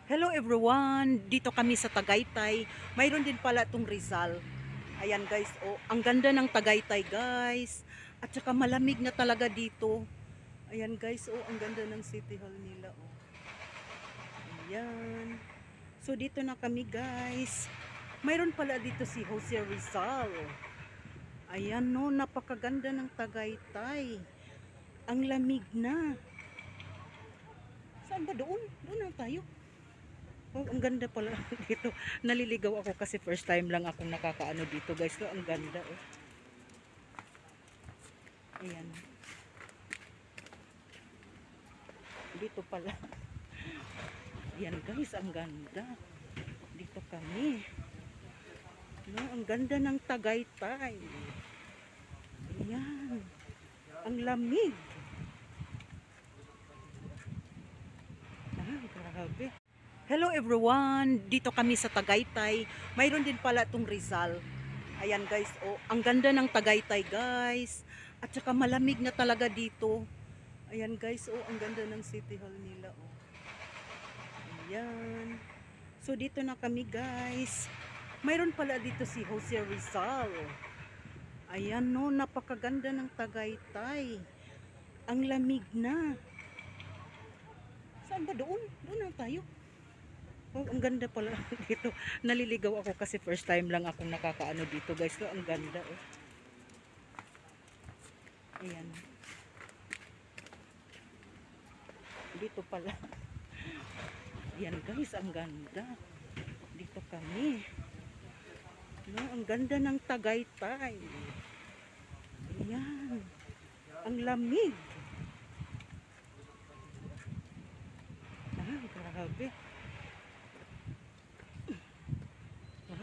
Hello everyone! Dito kami sa Tagaytay. Mayroon din pala itong Rizal. Ayan guys, oh, ang ganda ng Tagaytay guys. At saka malamig na talaga dito. Ayan guys, oh, ang ganda ng City Hall nila. Oh. Ayan. So dito na kami guys. Mayroon pala dito si Jose Rizal. Ayan no, napakaganda ng Tagaytay. Ang lamig na. Saan ba doon? Doon na tayo. Oh, ang ganda pala dito. Naliligaw ako kasi first time lang akong nakakaano dito, guys. So, ang ganda, oh. Ayan. Dito pala. Ayan, guys, ang ganda. Dito kami. No, ang ganda ng Tagaytay. Ayan. Ang lamig. Ah, grabe. Hello everyone! Dito kami sa Tagaytay. Mayroon din pala itong Rizal. Ayan guys, oh, ang ganda ng Tagaytay guys. At saka malamig na talaga dito. Ayan guys, oh, ang ganda ng City Hall nila. Oh. Ayan. So dito na kami guys. Mayroon pala dito si Jose Rizal. Ayan no, napakaganda ng Tagaytay. Ang lamig na. Saan ba doon? Doon na tayo. Oh, ang ganda pala dito. Naliligaw ako kasi first time lang akong nakakaano dito, guys. So, ang ganda, oh. Ayan. Dito pala. Ayan, guys, ang ganda. Dito kami. No, ang ganda ng Tagaytay. Ayan. Ang lamig. Ah, grabe.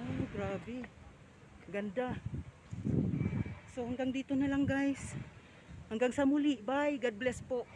Ah, grabe. Ganda. So hanggang dito na lang guys. Hanggang sa muli. Bye. God bless po.